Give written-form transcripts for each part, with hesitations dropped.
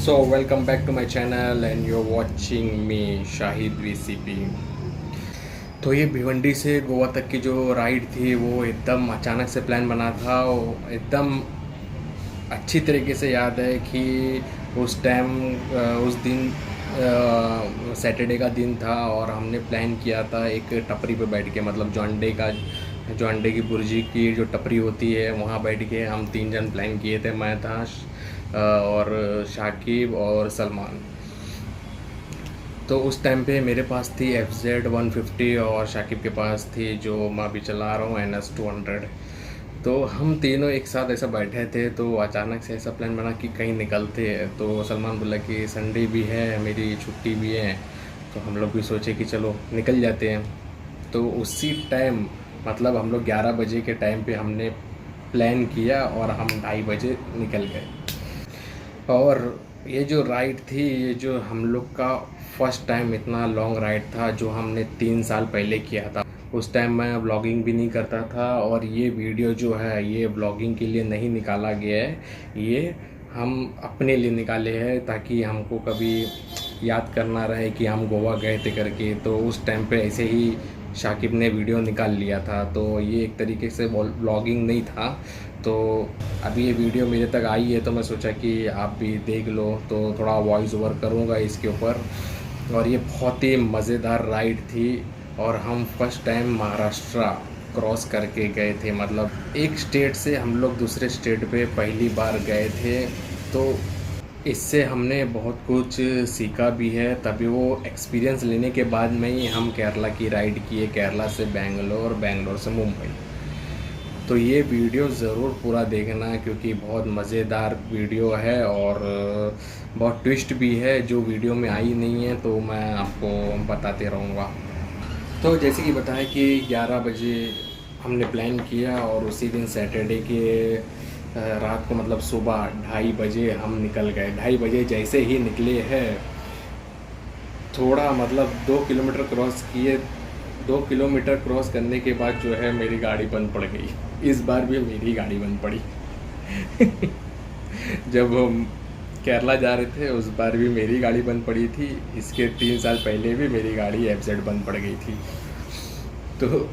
So welcome back to my channel and you're watching me Shahid VCP। तो ये भिवंडी से गोवा तक की जो राइड थी वो एकदम अचानक से प्लान बना था। और एकदम अच्छी तरीके से याद है कि उस टाइम उस दिन सैटरडे का दिन था और हमने प्लान किया था एक टपरी पे बैठ के, मतलब जो अंडे की बुर्जी की जो टपरी होती है वहाँ बैठ के हम 3 जन प्लान किए थे। मैं था और शाकिब और सलमान। तो उस टाइम पे मेरे पास थी FZ 150 और शाकिब के पास थी जो मैं अभी चला रहा हूँ NS 200। तो हम तीनों एक साथ ऐसा बैठे थे तो अचानक से ऐसा प्लान बना कि कहीं निकलते हैं। तो सलमान बोला कि संडे भी है, मेरी छुट्टी भी है, तो हम लोग भी सोचे कि चलो निकल जाते हैं। तो उसी टाइम मतलब हम लोग 11 बजे के टाइम पे हमने प्लान किया और हम 2:30 बजे निकल गए। और ये जो राइड थी, ये जो हम लोग का फर्स्ट टाइम इतना लॉन्ग राइड था जो हमने 3 साल पहले किया था। उस टाइम मैं व्लॉगिंग भी नहीं करता था और ये वीडियो जो है ये व्लॉगिंग के लिए नहीं निकाला गया है, ये हम अपने लिए निकाले हैं ताकि हमको कभी याद करना रहे कि हम गोवा गए थे करके। तो उस टाइम पे ऐसे ही शाकिब ने वीडियो निकाल लिया था, तो ये एक तरीके से व्लॉगिंग नहीं था। तो अभी ये वीडियो मेरे तक आई है तो मैं सोचा कि आप भी देख लो, तो थोड़ा वॉइस ओवर करूँगा इसके ऊपर। और ये बहुत ही मज़ेदार राइड थी और हम फर्स्ट टाइम महाराष्ट्र क्रॉस करके गए थे, मतलब एक स्टेट से हम लोग दूसरे स्टेट पे पहली बार गए थे। तो इससे हमने बहुत कुछ सीखा भी है, तभी वो एक्सपीरियंस लेने के बाद में ही हम केरला की राइड किए, केरला से बेंगलोर, बेंगलोर से मुंबई। तो ये वीडियो ज़रूर पूरा देखना क्योंकि बहुत मज़ेदार वीडियो है और बहुत ट्विस्ट भी है जो वीडियो में आई नहीं है, तो मैं आपको बताते रहूँगा। तो जैसे कि बताया कि 11 बजे हमने प्लान किया और उसी दिन सैटरडे के रात को मतलब सुबह 2:30 बजे हम निकल गए। 2:30 बजे जैसे ही निकले हैं, थोड़ा मतलब 2 किलोमीटर क्रॉस किए। 2 किलोमीटर क्रॉस करने के बाद जो है मेरी गाड़ी बंद पड़ गई। इस बार भी मेरी गाड़ी बंद पड़ी। जब हम केरला जा रहे थे उस बार भी मेरी गाड़ी बंद पड़ी थी। इसके 3 साल पहले भी मेरी गाड़ी FZ बंद पड़ गई थी। तो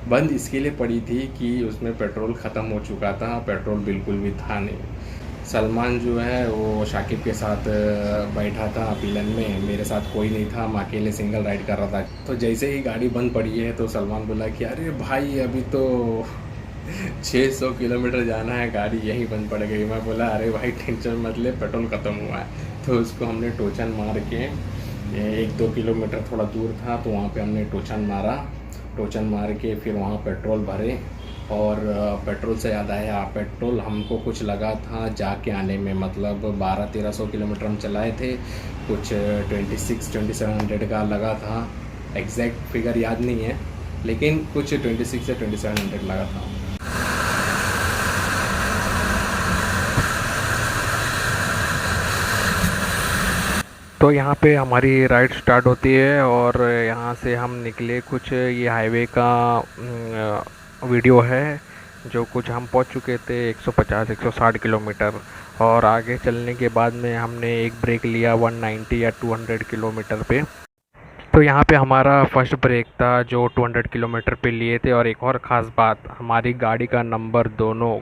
बंद इसके लिए पड़ी थी कि उसमें पेट्रोल ख़त्म हो चुका था, पेट्रोल बिल्कुल भी था नहीं। सलमान जो है वो शाकिब के साथ बैठा था पिलन में, मेरे साथ कोई नहीं था, मैं अकेले सिंगल राइड कर रहा था। तो जैसे ही गाड़ी बंद पड़ी है तो सलमान बोला कि अरे भाई अभी तो 600 किलोमीटर जाना है, गाड़ी यहीं बंद पड़ गई। मैं बोला अरे भाई टेंशन मत ले, पेट्रोल ख़त्म हुआ है। तो उसको हमने टोचन मार के 1-2 किलोमीटर थोड़ा दूर था तो वहाँ पे हमने टोचन मार के फिर वहाँ पेट्रोल भरे। और पेट्रोल से याद आया, पेट्रोल हमको कुछ लगा था जाके आने में, मतलब 1200-1300 किलोमीटर हम चलाए थे, कुछ 2600-2700 का लगा था। एग्जैक्ट फिगर याद नहीं है लेकिन कुछ 26 से 2700 लगा था। तो यहाँ पे हमारी राइड स्टार्ट होती है और यहाँ से हम निकले, कुछ ये हाईवे का वीडियो है जो कुछ हम पहुँच चुके थे 150-160 किलोमीटर। और आगे चलने के बाद में हमने एक ब्रेक लिया 190 या 200 किलोमीटर पे। तो यहाँ पे हमारा फर्स्ट ब्रेक था जो 200 किलोमीटर पे लिए थे। और एक और ख़ास बात, हमारी गाड़ी का नंबर दोनों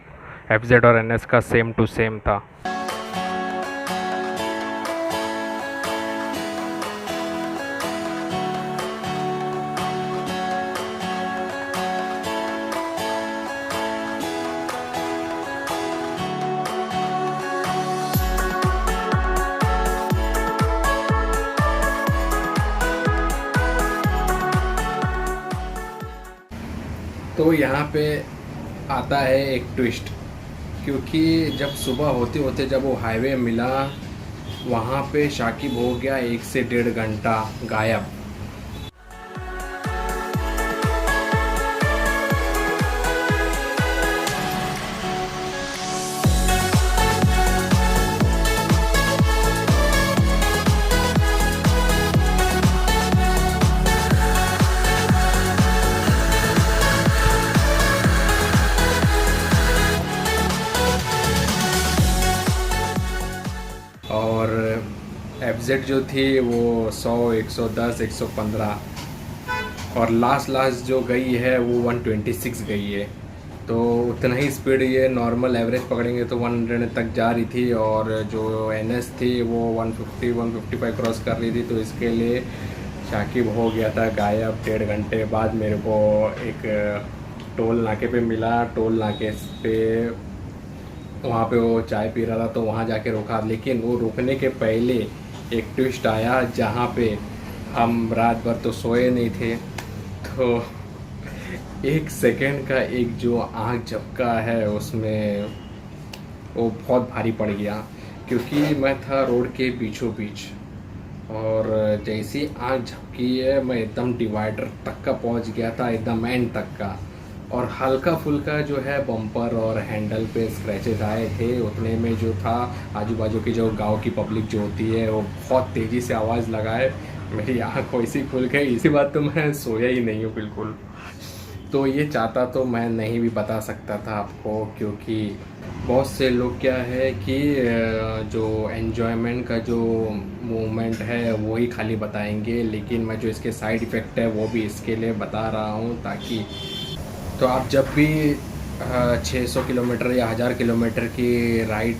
FZ और NS का सेम टू सेम था। तो यहाँ पे आता है एक ट्विस्ट, क्योंकि जब सुबह होते होते जब वो हाईवे मिला वहाँ पे शाकिब हो गया 1 से 1.5 घंटा गायब। और एफजेड जो थी वो 100, 110, 115, और लास्ट जो गई है वो 126 गई है। तो उतना ही स्पीड ये नॉर्मल एवरेज पकड़ेंगे तो 100 तक जा रही थी, और जो एनएस थी वो 150, 155 क्रॉस कर रही थी। तो इसके लिए शाकिब हो गया था गायब। 1.5 घंटे बाद मेरे को एक टोल नाके पे मिला। टोल नाके पे वहाँ पे वो चाय पी रहा था, तो वहाँ जाके रोका, लेकिन वो रुकने के पहले एक ट्विस्ट आया जहाँ पे हम रात भर तो सोए नहीं थे। तो 1 सेकेंड का एक जो आँख झपका है उसमें वो बहुत भारी पड़ गया, क्योंकि मैं था रोड के बीचों बीच, और जैसी आँख झपकी है मैं एकदम डिवाइडर तक का पहुंच गया था, एकदम एंड तक का। और हल्का फुल्का जो है बम्पर और हैंडल पे स्क्रैचेस आए थे, उतने में जो था आजू बाजू की जो गांव की पब्लिक जो होती है वो बहुत तेज़ी से आवाज़ लगाए। मेरी आँख वैसी खुल गई। इसी बात तो मैं सोया ही नहीं हूँ बिल्कुल। तो ये चाहता तो मैं नहीं भी बता सकता था आपको, क्योंकि बहुत से लोग क्या है कि जो एन्जॉयमेंट का जो मोमेंट है वो ही खाली बताएंगे, लेकिन मैं जो इसके साइड इफ़ेक्ट है वो भी इसके लिए बता रहा हूँ, ताकि तो आप जब भी 600 किलोमीटर या 1000 किलोमीटर की राइड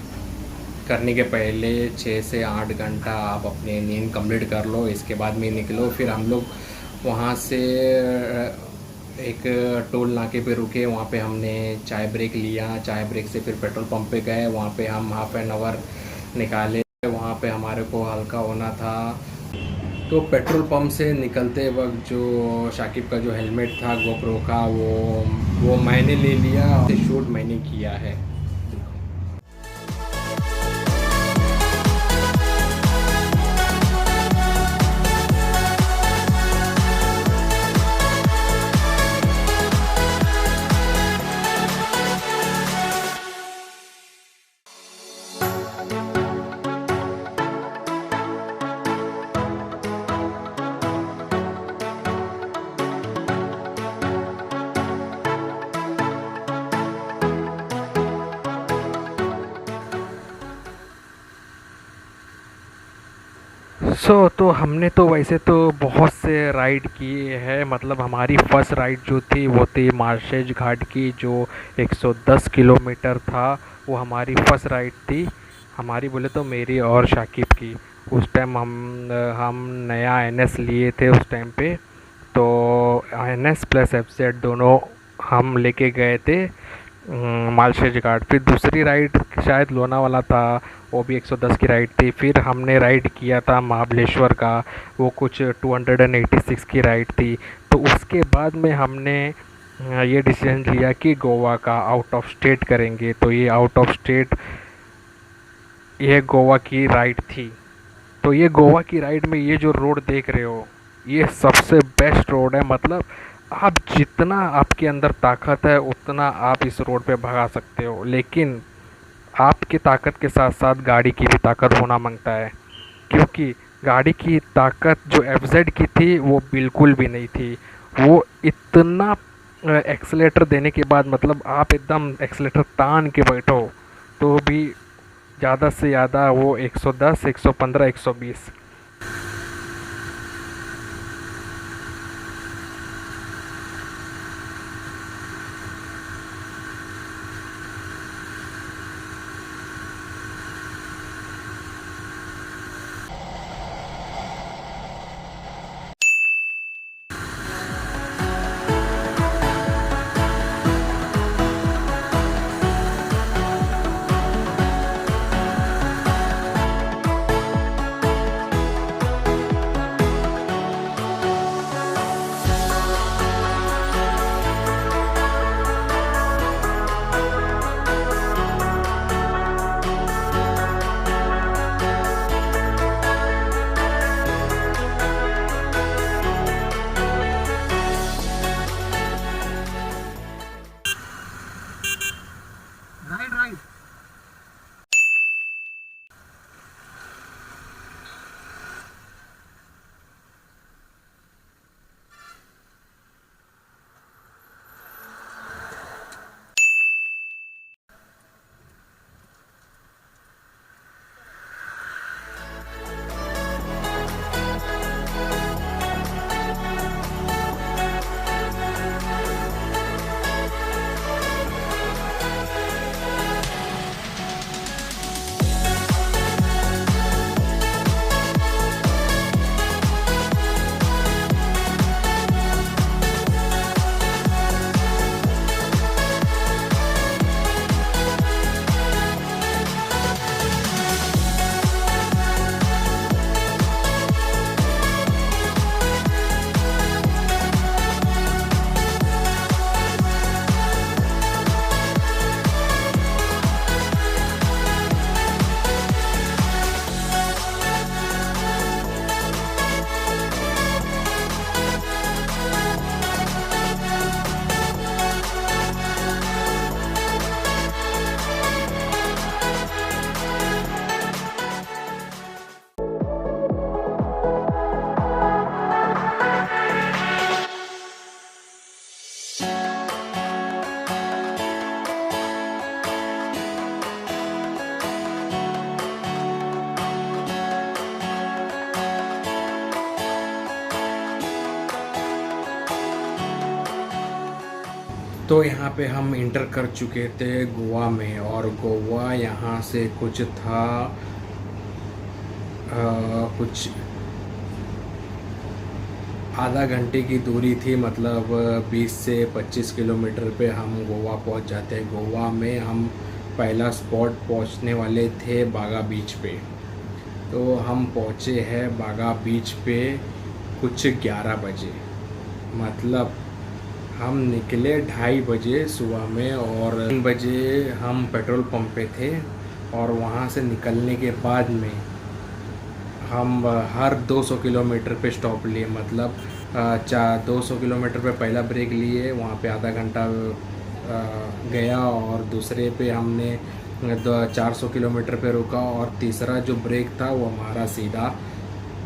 करने के पहले 6 से 8 घंटा आप अपने नींद कंप्लीट कर लो, इसके बाद में निकलो। फिर हम लोग वहाँ से एक टोल नाके पे रुके, वहाँ पे हमने चाय ब्रेक लिया। चाय ब्रेक से फिर पेट्रोल पंप पे गए, वहाँ पे हम हाफ एन आवर निकाले। वहाँ पे हमारे को हल्का होना था। तो पेट्रोल पंप से निकलते वक्त जो शाकिब का जो हेलमेट था गोप्रो का, वो मैंने ले लिया, शूट मैंने किया है। तो हमने तो वैसे तो बहुत से राइड किए हैं। मतलब हमारी फर्स्ट राइड जो थी वो थी मार्शेज घाट की, जो 110 किलोमीटर था। वो हमारी फर्स्ट राइड थी, हमारी बोले तो मेरी और शाकिब की। उस टाइम हम नया एनएस लिए थे उस टाइम पे। तो एनएस प्लस एफजेड दोनों हम लेके गए थे मालशेज घाट। फिर दूसरी राइड शायद लोनावाला था, वो भी 110 की राइड थी। फिर हमने राइड किया था महाबलेश्वर का, वो कुछ 286 की राइड थी। तो उसके बाद में हमने ये डिसीजन लिया कि गोवा का आउट ऑफ स्टेट करेंगे। तो ये आउट ऑफ स्टेट ये गोवा की राइड थी। तो ये गोवा की राइड में ये जो रोड देख रहे हो, ये सबसे बेस्ट रोड है। मतलब आप जितना आपके अंदर ताकत है उतना आप इस रोड पे भगा सकते हो, लेकिन आपकी ताकत के साथ साथ गाड़ी की भी ताकत होना मांगता है। क्योंकि गाड़ी की ताकत जो एफजेड की थी वो बिल्कुल भी नहीं थी। वो इतना एक्सीलेटर देने के बाद, मतलब आप एकदम एक्सीलेटर तान के बैठो तो भी ज़्यादा से ज़्यादा वो 110, 115, 120। तो यहाँ पे हम इंटर कर चुके थे गोवा में, और गोवा यहाँ से कुछ था कुछ आधा घंटे की दूरी थी, मतलब 20 से 25 किलोमीटर पे हम गोवा पहुँच जाते हैं। गोवा में हम पहला स्पॉट पहुँचने वाले थे बागा बीच पे। तो हम पहुँचे हैं बागा बीच पे कुछ 11 बजे, मतलब हम निकले 2:30 बजे सुबह में, और 3 बजे हम पेट्रोल पंप पे थे। और वहाँ से निकलने के बाद में हम हर 200 किलोमीटर पे स्टॉप लिए, मतलब 200 किलोमीटर पे पहला ब्रेक लिए, वहाँ पे आधा घंटा गया, और दूसरे पे हमने 400 किलोमीटर पे रुका, और तीसरा जो ब्रेक था वो हमारा सीधा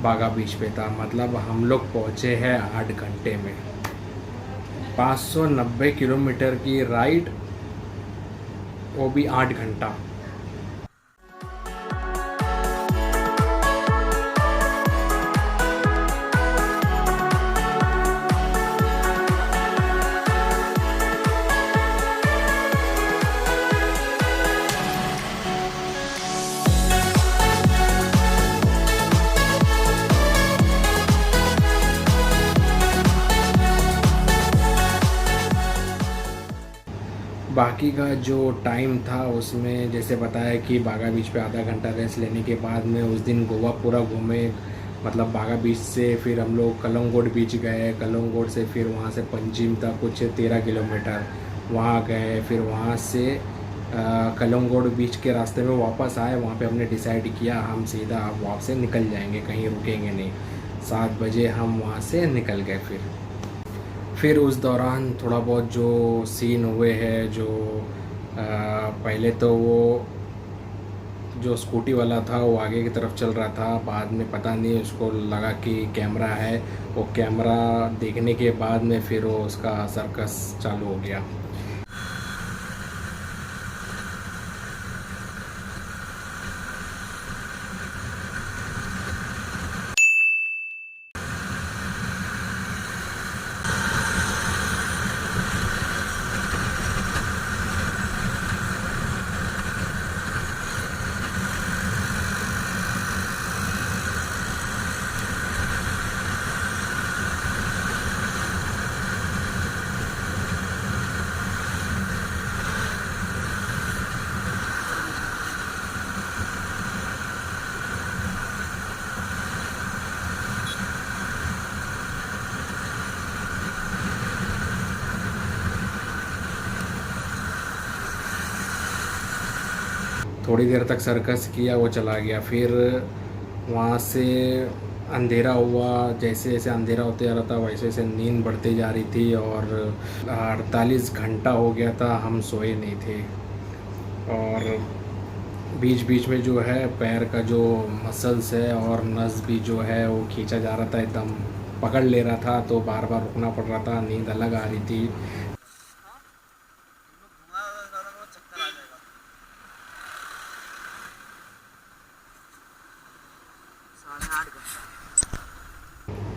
बागा बीच पे था। मतलब हम लोग पहुँचे हैं 8 घंटे में। 590 किलोमीटर की राइड, वो भी 8 घंटा। बाकी का जो टाइम था उसमें जैसे बताया कि बागा बीच पे आधा घंटा रेस्ट लेने के बाद में उस दिन गोवा पूरा घूमे। मतलब बागा बीच से फिर हम लोग कलंगोट बीच गए, कलंगोट से फिर वहाँ से पंजिम तक कुछ 13 किलोमीटर वहाँ गए। फिर वहाँ से कलंगोट बीच के रास्ते में वापस आए। वहाँ पे हमने डिसाइड किया हम सीधा अब वहाँ से निकल जाएंगे, कहीं रुकेंगे नहीं। 7 बजे हम वहाँ से निकल गए। फिर उस दौरान थोड़ा बहुत जो सीन हुए हैं, जो पहले तो वो जो स्कूटी वाला था वो आगे की तरफ चल रहा था, बाद में पता नहीं उसको लगा कि कैमरा है, वो कैमरा देखने के बाद में फिर वो उसका सर्कस चालू हो गया। थोड़ी देर तक सर्कस किया, वो चला गया। फिर वहाँ से अंधेरा हुआ, जैसे जैसे अंधेरा होते जा रहा था वैसे वैसे नींद बढ़ती जा रही थी, और 48 घंटा हो गया था हम सोए नहीं थे। और बीच बीच में जो है पैर का जो मसल्स है और नस भी जो है वो खींचा जा रहा था, एकदम पकड़ ले रहा था, तो बार बार रुकना पड़ रहा था, नींद अलग आ रही थी।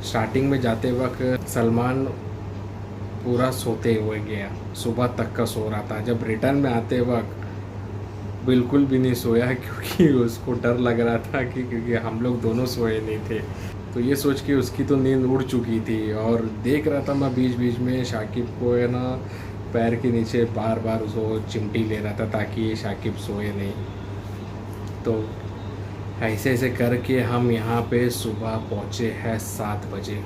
स्टार्टिंग में जाते वक्त सलमान पूरा सोते हुए गया, सुबह तक का सो रहा था। जब रिटर्न में आते वक्त बिल्कुल भी नहीं सोया, क्योंकि उसको डर लग रहा था कि क्योंकि हम लोग दोनों सोए नहीं थे। तो ये सोच के उसकी तो नींद उड़ चुकी थी। और देख रहा था मैं बीच बीच में शाकिब को है ना पैर के नीचे बार बार उसको चिमटी ले रहा था ताकि शाकिब सोए नहीं। तो ऐसे ऐसे करके हम यहाँ पे सुबह पहुँचे हैं 7 बजे।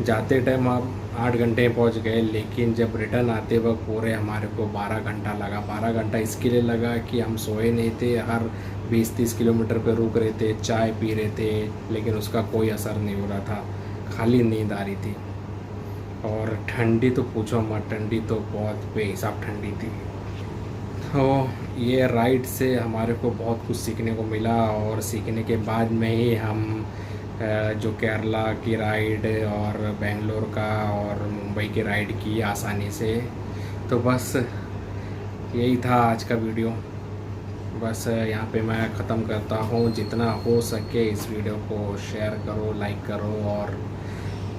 जाते टाइम आप 8 घंटे में पहुँच गए, लेकिन जब रिटर्न आते वक्त पूरे हमारे को 12 घंटा लगा। 12 घंटा इसके लिए लगा कि हम सोए नहीं थे, हर 20-30 किलोमीटर पे रुक रहे थे, चाय पी रहे थे, लेकिन उसका कोई असर नहीं हो रहा था, खाली नींद आ रही थी। और ठंडी तो पूछो मत, ठंडी तो बहुत बेहिसाब ठंडी थी। तो ये राइड से हमारे को बहुत कुछ सीखने को मिला, और सीखने के बाद में ही हम जो केरला की राइड और बेंगलोर का और मुंबई की राइड की आसानी से। तो बस यही था आज का वीडियो। बस यहाँ पे मैं ख़त्म करता हूँ। जितना हो सके इस वीडियो को शेयर करो, लाइक करो और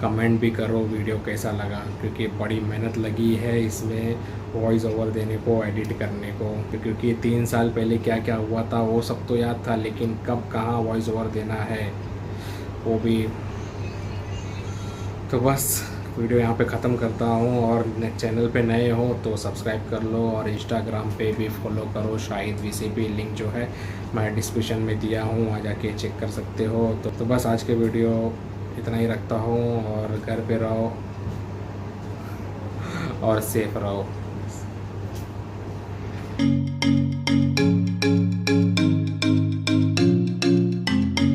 कमेंट भी करो वीडियो कैसा लगा, क्योंकि बड़ी मेहनत लगी है इसमें वॉइस ओवर देने को, एडिट करने को। क्योंकि 3 साल पहले क्या क्या हुआ था वो सब तो याद था, लेकिन कब कहाँ वॉइस ओवर देना है वो भी। तो बस वीडियो यहाँ पे ख़त्म करता हूँ, और चैनल पे नए हो तो सब्सक्राइब कर लो, और इंस्टाग्राम पे भी फॉलो करो शाहिद वीसीपी, लिंक जो है मैं डिस्क्रिप्शन में दिया हूँ, वहाँ जाके चेक कर सकते हो। तो बस आज के वीडियो इतना ही रखता हूँ, और घर पे रहो और सेफ रहो।